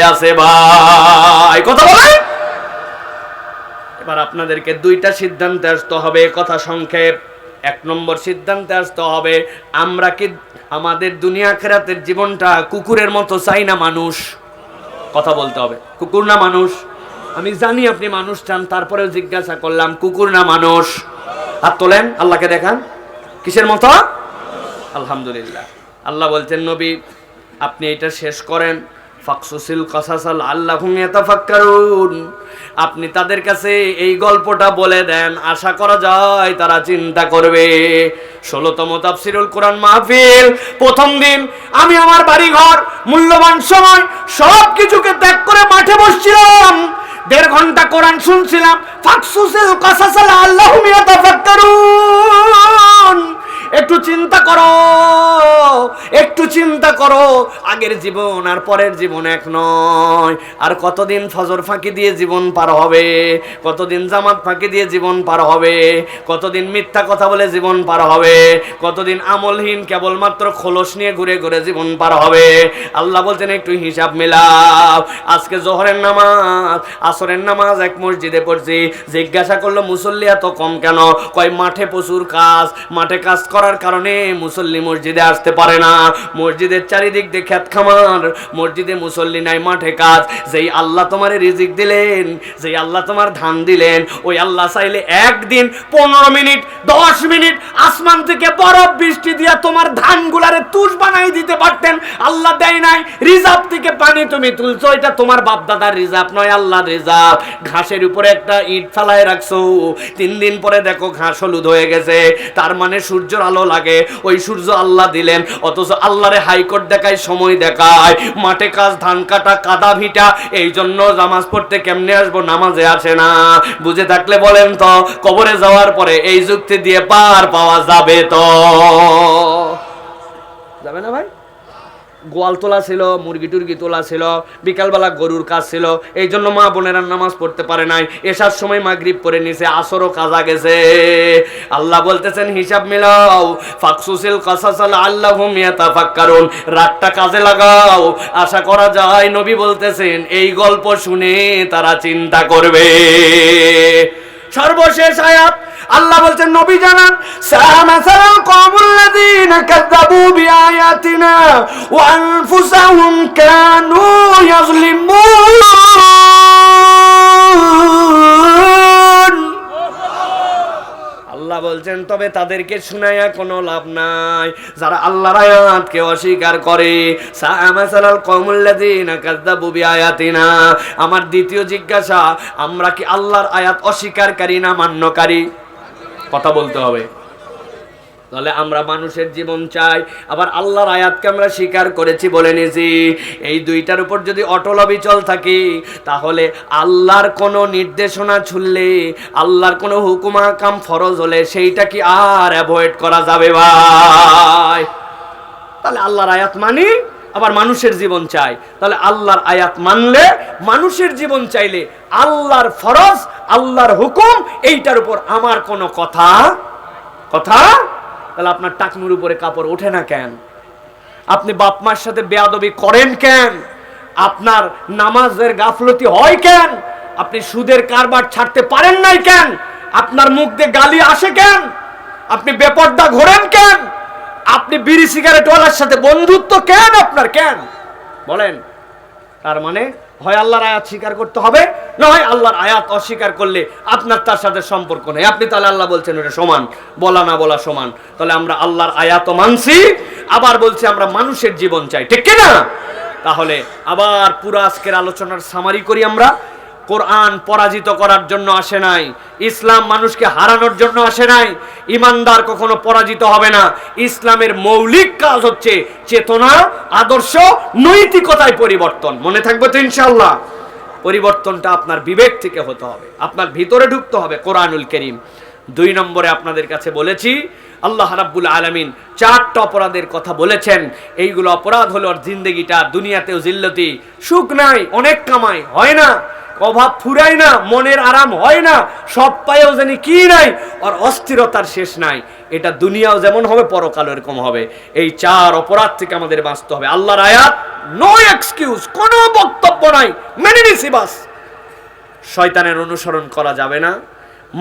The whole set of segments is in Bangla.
অবস্থায় আছে ভাই, কথা বলেন। এবার আপনাদেরকে দুইটা সিদ্ধান্তে আসতে হবে, কথা সংক্ষেপ। এক নম্বর সিদ্ধান্তে আসতে হবে, আমরা কি আমাদের দুনিয়া আখিরাতের জীবনটা কুকুরের মতো চাই না মানুষ? কথা বলতে হবে, কুকুর না মানুষ? আমি জানি আপনি মানুষ চান, তারপরেও জিজ্ঞাসা করলাম কুকুর না মানুষ? হাত তোলেন, আল্লাহকে দেখান কিসের মতো। আলহামদুলিল্লাহ। আল্লাহ বলছেন নবী আপনি এটা শেষ করেন, ফাকসুসিল কাসাসাল আল্লাহুম ইয়াতাফাক্কারুন, আপনি তাদের কাছে এই গল্পটা বলে দেন, আশা করা যায় তারা চিন্তা করবে। 16তম তাফসীরুল কোরআন মাহফিল, প্রথম দিন আমি আমার বাড়ি ঘর মূল্যবান সময় সব কিছুকে ত্যাগ করে মাঠে বসছিলাম, 1.5 ঘন্টা কোরআন শুনছিলাম। ফাকসুসিল কাসাসাল আল্লাহুম ইয়াতাফাক্কারুন, একটু চিন্তা করো, একটু চিন্তা করো, আগের জীবন আর পরের জীবন এক নয়। আর কতদিন ফজর ফাঁকি দিয়ে জীবন পার হবে, কতদিন জামাত ফাঁকি দিয়ে জীবন পার হবে, কতদিন মিথ্যা কথা বলে জীবন পার হবে, কতদিন আমলহীন কেবলমাত্র খোলস নিয়ে ঘুরে ঘুরে জীবন পার হবে। আল্লাহ বলছেন একটু হিসাব মিলাও। আজকে জোহরের নামাজ আসরের নামাজ এক মসজিদে পড়ছি, জিজ্ঞাসা করলো মুসল্লি এত কম কেন? কয় মাঠে প্রচুর কাজ, মাঠে কাজ করার কারণে মুসল্লি মসজিদে আসতে পারে না। মসজিদের চারিদিক দিয়ে খেত খামার, মসজিদে মুসল্লি নাই, মাঠে কাজ। যেই আল্লাহ তোমার রিজিক দিলেন, যেই আল্লাহ তোমার ধান দিলেন, ওই আল্লাহ চাইলে একদিন 15 মিনিট 10 মিনিট আসমান থেকে বরফ বৃষ্টি দিয়া তোমার ধানগুলারে তুষ বানাই দিতে পারতেন। আল্লাহ দেয় নাই, রিজার্ভ থেকে পানি তুমি তুলছো, এটা তোমার বাপ দাদার রিজার্ভ নয়, আল্লাহর রিজার্ভ। ঘাসের উপরে একটা ইট ফালায় রাখছো, 3 দিন পরে দেখো ঘাস হলুদ হয়ে গেছে, তার মানে সূর্যের আলো লাগে, ওই সূর্য আল্লাহ দিলেন। অথচ আল্লাহরে হাইকোর্ট দেখায়, সময় দেখায়, মাঠে কাজ, ধান কাটা, কাদা ভিটা, এই জন্য নামাজ পড়তে কেমনে আসবো, নামাজে আসে না। বুঝে থাকলে বলেন তো, কবরে যাওয়ার পরে এই যুক্তি দিয়ে পার পাওয়া যাবে তো? যাবে না ভাই? গোয়াল তোলা ছিল, মুরগি টুরগি তোলা ছিল, বিকালবেলা গরুর কাজ ছিল, এই জন্য মা বোনেরা নামাজ পড়তে পারে নাই। এসার সময় মাগরিব পড়ে নিছে, আসরও কাজা গেছে। আল্লাহ বলতেছেন হিসাব মিলাও, ফাকসুসিল কাসাসাল আল্লাহুম ইয়াতাফাক্কারুন, রাতটা কাজে লাগাও, আশা করা যায় নবী বলতেছেন এই গল্প শুনে তারা চিন্তা করবে। সর্বশেষ আয়াত আল্লাহ বলছেন নবী জানান, সামাসাল কওমুল্লাযীনা কাযাবু বিআয়াতিনা ওয়া আনফুসাহুম কানু ইয়াযলিমুন। আল্লাহ বলছেন তবে তাদেরকে শুনাইয়া কোনো লাভ নাই যারা আল্লাহর আয়াতকে অস্বীকার করে। সামাসাল কওমুল্লাযীনা কাযাবু বিআয়াতিনা, আমার দ্বিতীয় জিজ্ঞাসা, আমরা কি আল্লাহর আয়াত অস্বীকারী না মান্যকারী? কথা বলতে হবে। তাহলে আমরা মানুষের জীবন চাই, আবার আল্লাহর আয়াতকে আমরা স্বীকার করেছি বলে নিয়েছি। এই দুইটার উপর যদি অটল অবিচল থাকি, তাহলে আল্লাহর কোনো নির্দেশনা ছুঁলে, আল্লাহর কোনো হুকুম আহকাম ফরজ হলে সেইটা কি আর অ্যাভয়েড করা যাবে ভাই? তাহলে আল্লাহর আয়াত মানি, আবার মানুষের জীবন চাই। তাহলে আল্লাহর আয়াত মানলে, মানুষের জীবন চাইলে, আল্লাহর ফরজ, আল্লাহর হুকুম, এইটার উপর আমার কোনো কথা। তাহলে আপনার টাকনুর উপরে কাপড় ওঠে না কেন? আপনি বাপ মার সাথে বেয়াদবি করেন কেন? আপনার নামাজের গাফলতি হয় কেন? আপনি সুদের কারবার ছাড়তে পারেন নাই কেন? আপনার মুখ দিয়ে গালি আসে কেন? আপনি বেপরদা ঘোরেন কেন? আপনি বিড়ি সিগারেট ওয়ালার সাথে বন্ধুত্ব কেন আপনার, কেন বলেন? তার মানে হয় আল্লাহর আয়াত স্বীকার করতে হবে, না হয় আল্লাহর আয়াত অস্বীকার করলে আপনার তার সাথে সম্পর্ক নেই। আপনি তাহলে আল্লাহ বলছেন ওটা সমান, বলা না বলা সমান। তাহলে আমরা আল্লাহর আয়াতও মানছি, আবার বলছি আমরা মানুষের জীবন চাই, ঠিক কিনা? তাহলে আবার পুরো আজকের আলোচনার সামারি করি আমরা। কোরআন পরাজিত করার জন্য আসে নাই, ইসলাম মানুষকে হারানোর জন্য আসে নাই। ইমানদার কখনো পরাজিত হবে না। ইসলামের মৌলিক কাজ হচ্ছে চেতনা, আদর্শ, নৈতিকতায় পরিবর্তন। মনে থাকবে তো ইনশাআল্লাহ? পরিবর্তনটা আপনার বিবেক থেকে হতে হবে, আপনার ভিতরে ঢুকতে হবে কোরআনুল কারীম। 2 নম্বরে আপনাদের কাছে বলেছি, আল্লাহ রাব্বুল আলামিন 4টা অপরাধের কথা বলেছেন। এইগুলো অপরাধ হলো আর জিন্দেগিটা দুনিয়াতেও জিল্লতি, সুখ নাই, অনেক কামাই হয় না, অভাব ফুরায় না, মনের আরাম হয় না, সব পায়েও জানি কি নাই, আর অস্থিরতার শেষ নাই। এটা দুনিয়াও যেমন হবে পরকালও এরকম হবে। এই 4 অপরাধ থেকে আমাদের বাঁচতে হবে। আল্লাহর আয়াত, নো এক্সকিউজ, কোনো বক্তব্য নাই, মেনে নিছি বাস। শয়তানের অনুসরণ করা যাবে না,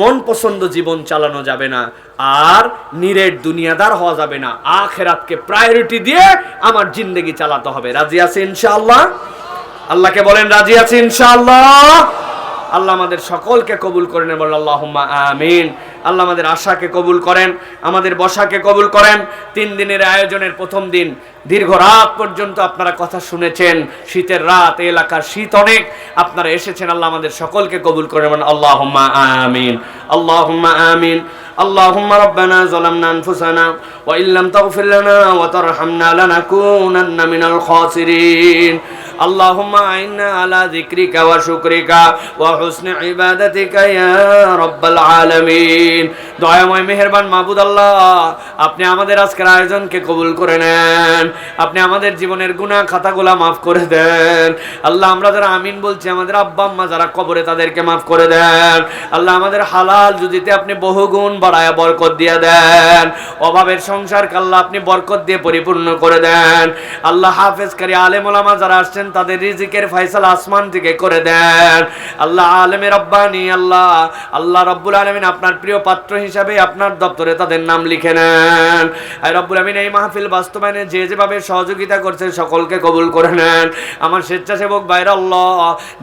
মন পছন্দ জীবন চালানো যাবে না, আর নিরেট দুনিয়াদার হওয়া যাবে না। আখিরাতকে প্রায়োরিটি দিয়ে আমার জিন্দেগি চালাতে হবে। রাজি আছি ইনশাআল্লাহ? আল্লাহকে বলেন রাজি আছি ইনশাআল্লাহ? আল্লাহ আমাদের সকলকে কবুল করেন, বলেন আল্লাহুম্মা আমিন। আল্লাহ আমাদের আশাকে কবুল করেন, আমাদের বসাকে কবুল করেন। 3 দিনের আয়োজনের প্রথম দিন দীর্ঘ রাত পর্যন্ত আপনারা কথা শুনেছেন। শীতের রাত, এলাকার শীত অনেক, আপনারা এসেছেন। আল্লাহ আমাদের সকলকে কবুল করেন, বলেন আল্লাহুম্মা আমিন, আল্লাহুম্মা আমিন। আল্লাহুম্মা রাব্বানা যালামনা আনফুসানা ওয়া ইল্লাম তাগফির লানা ওয়া তারহামনা লানাকুনান্না মিনাল খাসিরিন। আল্লাহুম্মা আইন্না আলা যিকরিকা ওয়া শুকরিকা ওয়া হুসনি ইবাদাতিকা ইয়া রাব্বাল আলামিন। দয়াময় মেহেরবান মাবুদ আল্লাহ, আপনি আমাদের আজকের আয়োজনকে কবুল করে নেন। আপনি আমাদের জীবনের গুনাহ খাতাগুলা মাফ করে দেন। আল্লাহ আমরা যারা আমিন বলছি, আমাদের আব্বা আম্মা যারা কবরে, তাদেরকে মাফ করে দেন। আল্লাহ আমাদের হালাল রুজিতে আপনি বহুগুণ বাড়ায়া বরকত দিয়ে দেন। অভাবের সংসারকে আল্লাহ আপনি বরকত দিয়ে পরিপূর্ণ করে দেন। আল্লাহ হাফেজকারী আলেম ওলামা যারা আসছেন, তাদের রিজিকের ফয়সালা আসমান থেকে করে দেন। আল্লাহ আলেমে রব্বানি, আল্লাহ আল্লাহ রব্বুল আলামিন আপনার প্রিয় পাত্র হিসাবে আপনার দপ্তরে তাদের নাম লিখে নেন। আর রব্বুল আলামিন এই মাহফিল বাস্তবায়নে যে যেভাবে সহযোগিতা করছে সকলকে কবুল করে নেন। আমার স্বেচ্ছাসেবক ভাইরা আল্লাহ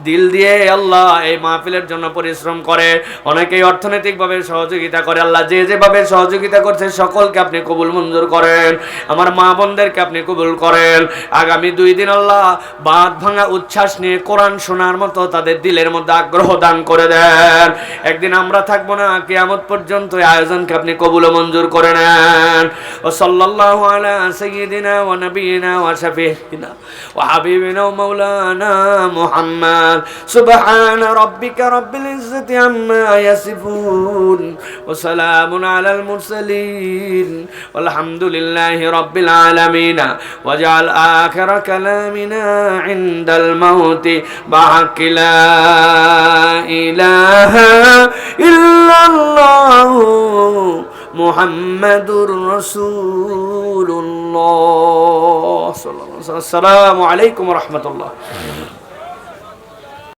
দিল দিয়ে আল্লাহ এই মাহফিলের জন্য পরিশ্রম করে, অনেকেই অর্থনৈতিকভাবে সহযোগিতা করে। আল্লাহ যে যেভাবে সহযোগিতা করছে সকলকে আপনি কবুল মঞ্জুর করেন। আমার মা বোনদেরকে আপনি কবুল করেন। আগামী 2 দিন আল্লাহ বাঁধ ভাঙা উচ্ছ্বাস নিয়ে কোরআন শোনার মতো তাদের দিলের মধ্যে আগ্রহ দান করে দেন। একদিন আমরা থাকবো না, কিয়ামত পর্যন্ত এই আয়োজনকে আপনি কবুল ও মঞ্জুর করে নেন। ও সাল্লাল্লাহু আলা সাইয়্যিদিনা ওয়া নাবিয়িনা ওয়া শাফিঈনা ওয়া হাবিবিনা ওয়া মাওলানা মুহাম্মদ। সুবহান রাব্বিকা রাব্বিল ইজ্জাতি আম্মা ইয়াসিফুন ওয়া সালামুন আলাল মুরসালিন ওয়ালহামদুলিল্লাহি রাব্বিল আলামিন। ওয়াজআল আখিরা কালামিনা ইনদাল মাউতি বিহাক্কি লা ইলাহা ইল্লাল্লাহু মুহাম্মাদুর রাসূলুল্লাহ সাল্লাল্লাহু আলাইহি ওয়া সাল্লাম। আসসালামু আলাইকুম ওয়া রাহমাতুল্লাহ।